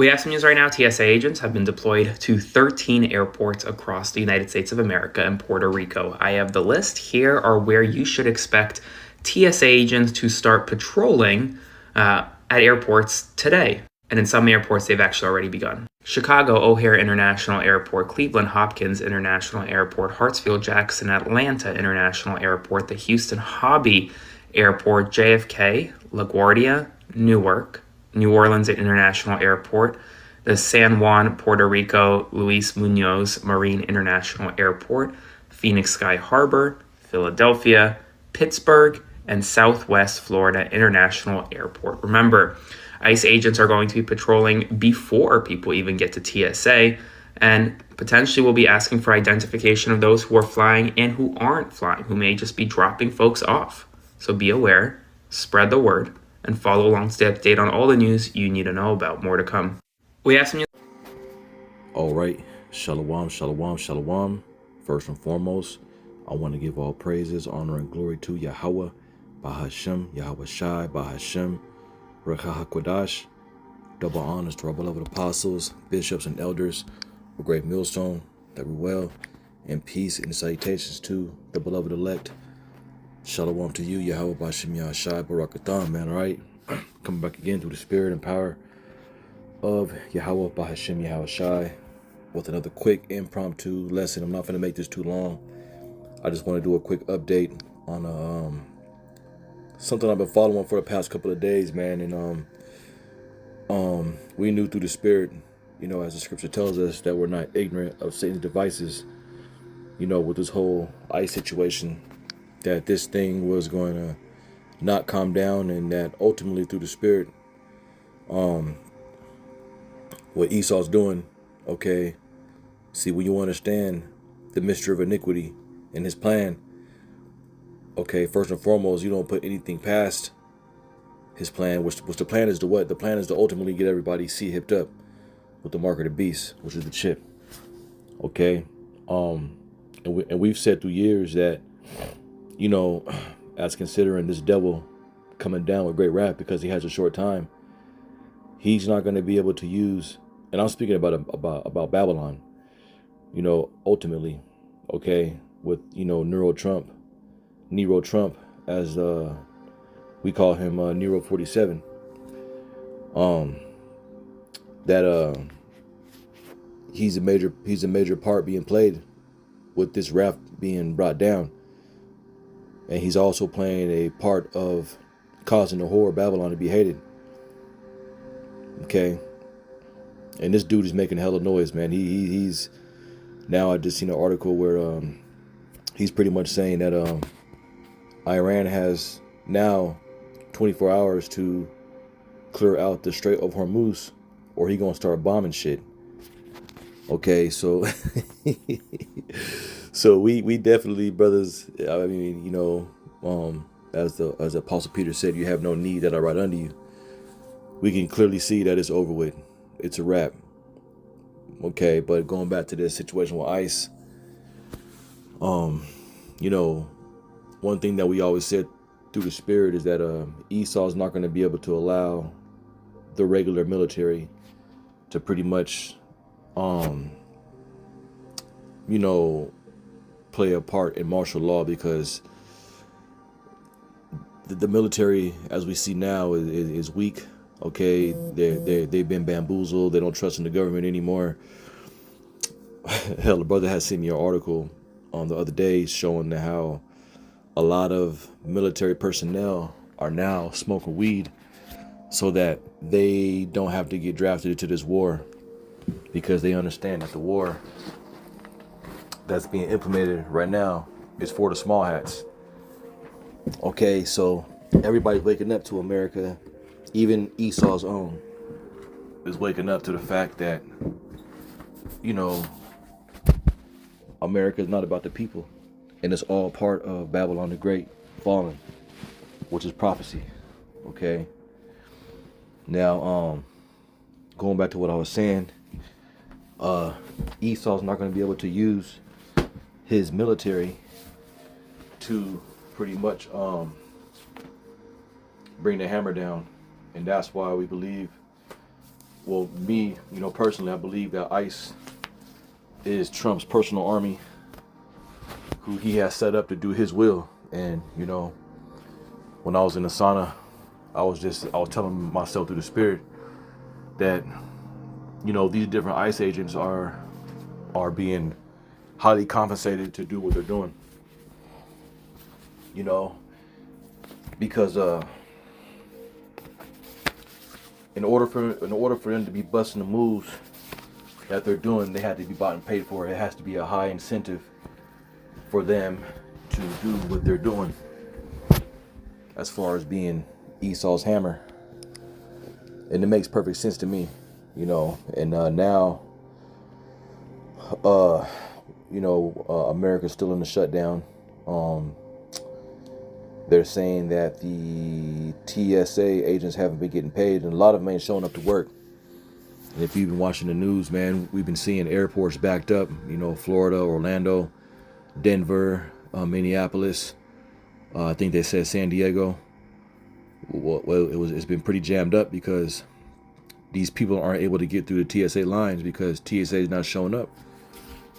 We have some news right now. TSA agents have been deployed to 13 airports across the United States of America and Puerto Rico. I have the list. Here are where you should expect TSA agents to start patrolling at airports today. And in some airports, they've actually already begun. Chicago O'Hare International Airport, Cleveland Hopkins International Airport, Hartsfield-Jackson Atlanta International Airport, the Houston Hobby Airport, JFK, LaGuardia, Newark, New Orleans International Airport, the San Juan, Puerto Rico, Luis Munoz Marine International Airport, Phoenix Sky Harbor, Philadelphia, Pittsburgh, and Southwest Florida International Airport. Remember, ICE agents are going to be patrolling before people even get to TSA, and potentially will be asking for identification of those who are flying and who aren't flying, who may just be dropping folks off. So be aware, spread the word, and follow along to stay up to date on all the news you need to know about. More to come. We have some news. All right. Shalom, shalom, shalom. First and foremost, I want to give all praises, honor, and glory to Yahweh, Bahashem, Yahweh Shai, Bahashem, Rekha HaKodash. Double honors to our beloved apostles, bishops, and elders of Great Millstone, that we well, and peace and salutations to the beloved elect. Shalom to you, Yahweh Bahashem Yahweh Shai, Barakatham, man, all right? Coming back again through the spirit and power of Yahweh Bahashem Yahweh Shai with another quick impromptu lesson. I'm not going to make this too long. I just want to do a quick update on something I've been following for the past couple of days, man. And we knew through the spirit, you know, as the scripture tells us, that we're not ignorant of Satan's devices, you know, with this whole ICE situation, that this thing was going to not calm down, and that ultimately through the spirit, what Esau's doing, okay, see, when you understand the mystery of iniquity and his plan, okay, first and foremost, you don't put anything past his plan, which the plan is to what? The plan is to ultimately get everybody hipped up with the mark of the beast, which is the chip, okay? And we've said through years that, you know, as considering this devil coming down with great wrath because he has a short time, he's not going to be able to use, and I'm speaking about Babylon, you know, ultimately, okay, with, you know, Nero Trump, as we call him, Nero 47, that he's a major part being played with this wrath being brought down. And he's also playing a part of causing the whore of Babylon to be hated. Okay. And this dude is making hella noise, man. He's now, I just seen an article where he's pretty much saying that Iran has now 24 hours to clear out the Strait of Hormuz, or he gonna start bombing shit. Okay, so so we definitely, brothers, I mean, you know, as the Apostle Peter said, you have no need that I write unto you. We can clearly see that it's over with. It's a wrap. Okay, but going back to this situation with ICE, you know, one thing that we always said through the spirit is that Esau's not going to be able to allow the regular military to pretty much, you know, play a part in martial law, because the military, as we see now, is weak. Okay, they've been bamboozled. They don't trust in the government anymore. Hell, the brother has sent me an article on the other day showing how a lot of military personnel are now smoking weed so that they don't have to get drafted into this war, because they understand that the war that's being implemented right now is for the small hats. Okay, so everybody's waking up to America. Even Esau's own is waking up to the fact that, you know, America is not about the people, and it's all part of Babylon the Great falling, which is prophecy. Okay. Now, going back to what I was saying, Esau's not going to be able to use his military to pretty much bring the hammer down, and that's why we believe well, me, personally, I believe that ICE is Trump's personal army, who he has set up to do his will. And when I was in the sauna, I was telling myself through the spirit that these different ICE agents are being highly compensated to do what they're doing. Because in order for them to be busting the moves that they're doing, they had to be bought and paid for. It has to be a high incentive for them to do what they're doing, as far as being Esau's hammer. And it makes perfect sense to me, and now America's still in the shutdown. They're saying that the TSA agents haven't been getting paid, and a lot of them ain't showing up to work. And if you've been watching the news, man, we've been seeing airports backed up. Florida, Orlando, Denver, Minneapolis. I think they said San Diego. Well, it's been pretty jammed up because these people aren't able to get through the TSA lines because TSA is not showing up,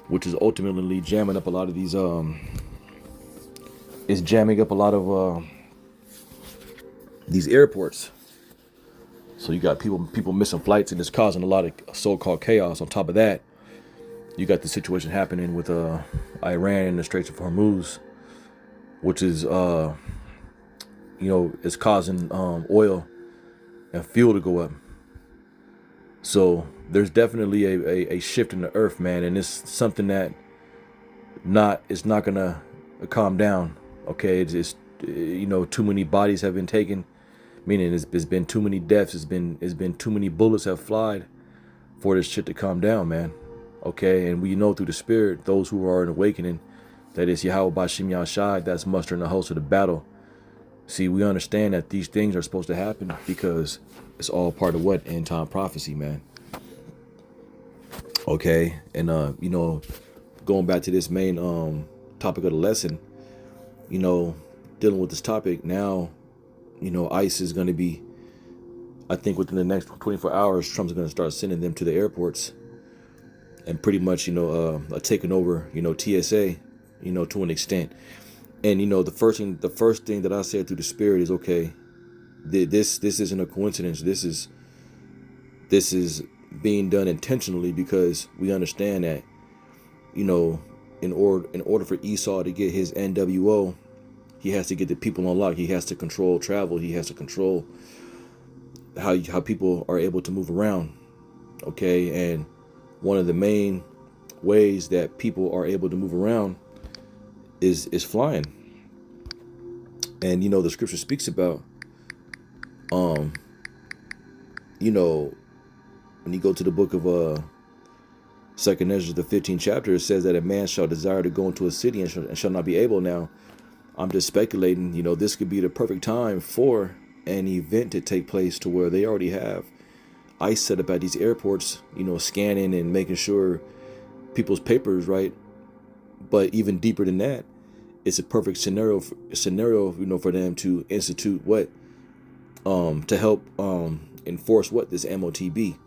which is ultimately jamming up a lot of these. It's jamming up a lot of these airports. So you got people missing flights, and it's causing a lot of so-called chaos. On top of that, you got the situation happening with Iran and the Straits of Hormuz, which is it's causing oil and fuel to go up. So there's definitely a shift in the earth, man, and it's something that it's not gonna calm down. Okay, it's too many bodies have been taken, meaning it's been too many deaths. It's been too many bullets have flied for this shit to calm down, man. Okay, and we know through the spirit, those who are in awakening, that is Yahweh Bashim Yahshai, that's mustering the host of the battle. See, we understand that these things are supposed to happen because it's all part of what? End time prophecy, man. Okay, and going back to this main topic of the lesson, dealing with this topic now, ICE is going to be, I think within the next 24 hours, Trump's going to start sending them to the airports and pretty much, taking over, TSA, to an extent. And, the first thing that I said through the spirit is, okay, this isn't a coincidence. This is being done intentionally because we understand that, in order for Esau to get his NWO, he has to get the people on lock. He has to control travel. He has to control how people are able to move around. Okay, and one of the main ways that people are able to move around is flying. And the scripture speaks about when you go to the book of Second Ezra, the 15th chapter, it says that a man shall desire to go into a city and shall not be able. Now, I'm just speculating, this could be the perfect time for an event to take place to where they already have ICE set up at these airports, scanning and making sure people's papers right. But even deeper than that, it's a perfect scenario, for them to institute what, to help enforce what this MOTB.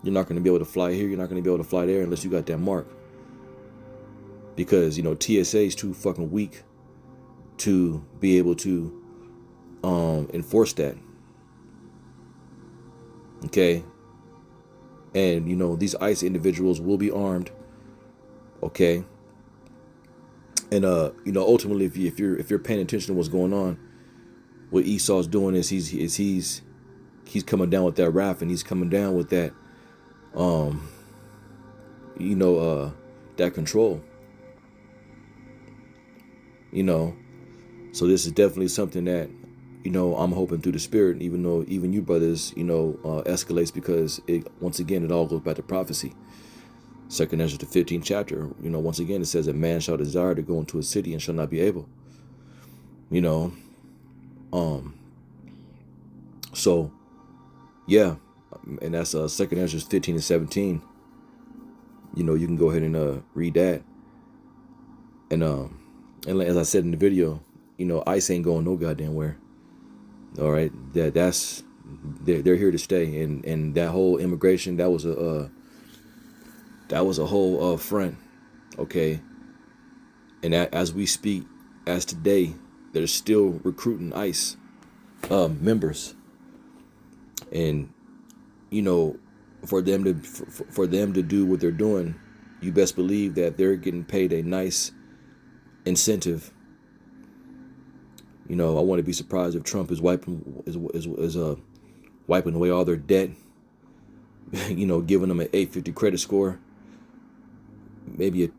You're not going to be able to fly here. You're not going to be able to fly there unless you got that mark. Because, TSA is too fucking weak to be able to enforce that. Okay. And, these ICE individuals will be armed. Okay. And, ultimately, if you're paying attention to what's going on, what Esau's doing is he's coming down with that wrath, and he's coming down with that, that control. So this is definitely something that, I'm hoping through the spirit, even though even you brothers, escalates, because once again, it all goes back to prophecy. Second Ezra, the 15th chapter, once again, it says that man shall desire to go into a city and shall not be able. So, yeah, and that's Second Ezra 15 and 17. You can go ahead and read that. And as I said in the video, ICE ain't going no goddamn where. All right, that's they're here to stay. And that whole immigration, that was a whole front, okay. And as we speak, as today, they're still recruiting ICE members, and you know, for them to do what they're doing, you best believe that they're getting paid a nice incentive. You know, I wouldn't be surprised if Trump is wiping away all their debt. You know, giving them an 850 credit score, maybe a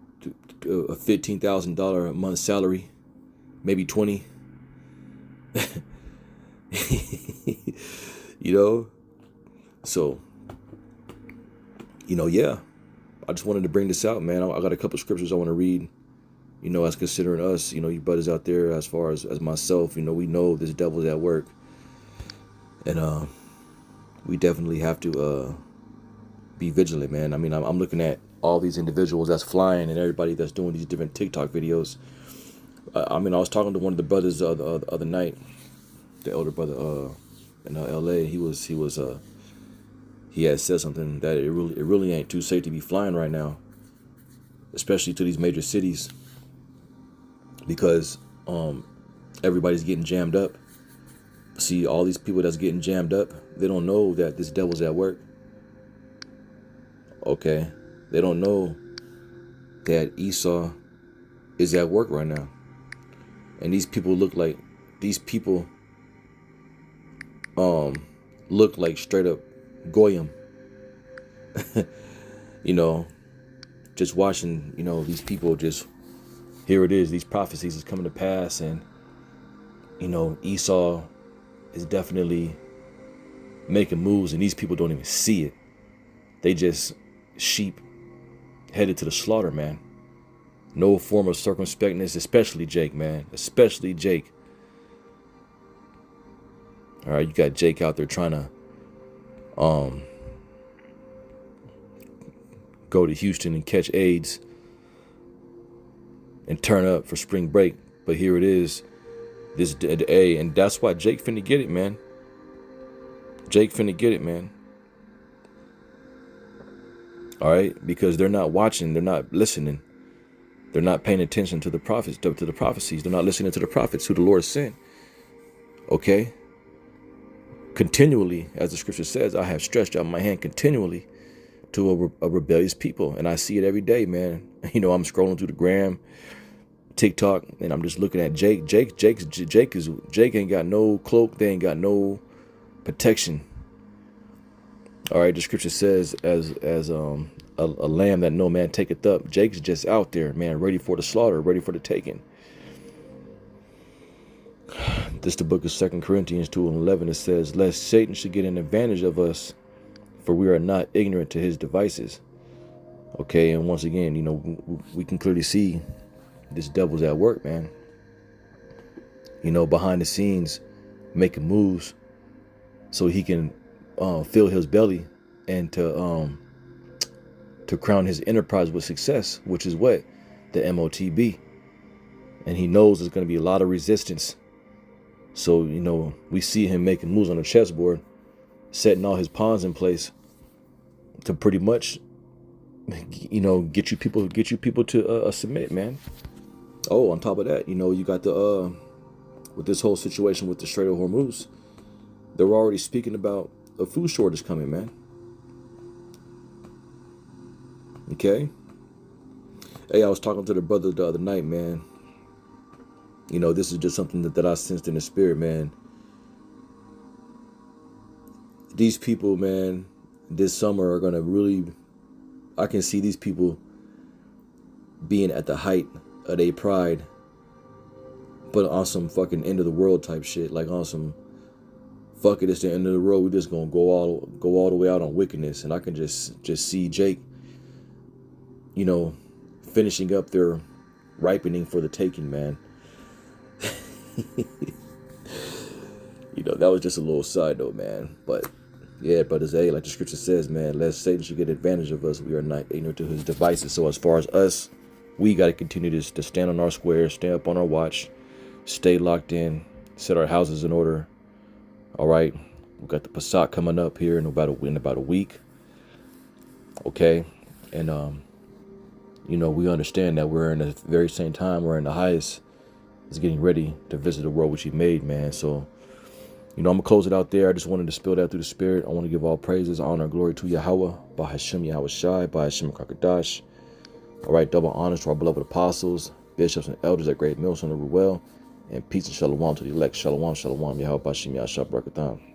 $15,000 a month salary, maybe 20. You know, so yeah. I just wanted to bring this out, man. I got a couple scriptures I want to read. You know, as considering us, you know, you brothers out there, as far as myself, you know, we know this devil's at work. And we definitely have to be vigilant, man. I mean, I'm looking at all these individuals that's flying and everybody that's doing these different TikTok videos. I mean, I was talking to one of the brothers the other night, the elder brother in LA. He had said something that it really ain't too safe to be flying right now, especially to these major cities, because everybody's getting jammed up. See, all these people that's getting jammed up, they don't know that this devil's at work. Okay, they don't know that Esau is at work right now, and these people look like straight up Goyim. You know, just watching, you know, these people just, here it is, these prophecies is coming to pass, and you know, Esau is definitely making moves, and these people don't even see it. They just sheep headed to the slaughter, man. No form of circumspectness, especially Jake, man. Especially Jake. All right, you got Jake out there trying to go to Houston and catch AIDS and turn up for spring break. But here it is, this day, and that's why Jake finna get it, man. Jake finna get it, man. All right, because they're not watching, they're not listening, they're not paying attention to the prophets, to the prophecies. They're not listening to the prophets who the Lord sent. Okay. Continually, as the scripture says, I have stretched out my hand continually to a rebellious people, and I see it every day, man. You know, I'm scrolling through the gram, TikTok, and I'm just looking at Jake. Jake ain't got no cloak. They ain't got no protection. All right, the scripture says, as a lamb that no man taketh up. Jake's just out there, man, ready for the slaughter, ready for the taking. This the book of 2 Corinthians 2:11. It says, lest Satan should get an advantage of us, for we are not ignorant to his devices. Okay, and once again, you know, we can clearly see this devil's at work, man. You know, behind the scenes, making moves so he can fill his belly and to crown his enterprise with success, which is what? The MOTB. And he knows there's going to be a lot of resistance. So, you know, we see him making moves on the chessboard, setting all his pawns in place to pretty much, you know, get you people to submit, man. Oh, on top of that, you know, you got the with this whole situation with the Strait of Hormuz, they're already speaking about a food shortage coming, man. Okay. Hey, I was talking to the brother the other night, man. You know, this is just something that I sensed in the spirit, man. These people, man, this summer are going to really, I can see these people being at the height of their pride, but on some fucking end of the world type shit, like on some, fuck it, it's the end of the road, we're just going to go all the way out on wickedness. And I can just see Jake, you know, finishing up their ripening for the taking, man. You know, that was just a little side note, man. But yeah, brothers, hey, like the scripture says, man, lest Satan should get advantage of us, we are not ignorant to his devices. So as far as us, we got to continue to stand on our square, stand up on our watch, stay locked in, set our houses in order. All right, We got the Passat coming up here in about a week. Okay, and you know, we understand that we're in the very same time we're in the highest is getting ready to visit the world which He made, man. So, you know, I'm gonna close it out there. I just wanted to spill that through the Spirit. I want to give all praises, honor, and glory to Yahweh, by Hashem Yahweh Shai, by Hashem Kakadash. All right, double honors to our beloved apostles, bishops, and elders at Great Millstone of Ruel, and peace and shalom to the elect. Shalom, shalom, Yahweh, by Hashem Yahweh Shai, Barakatam.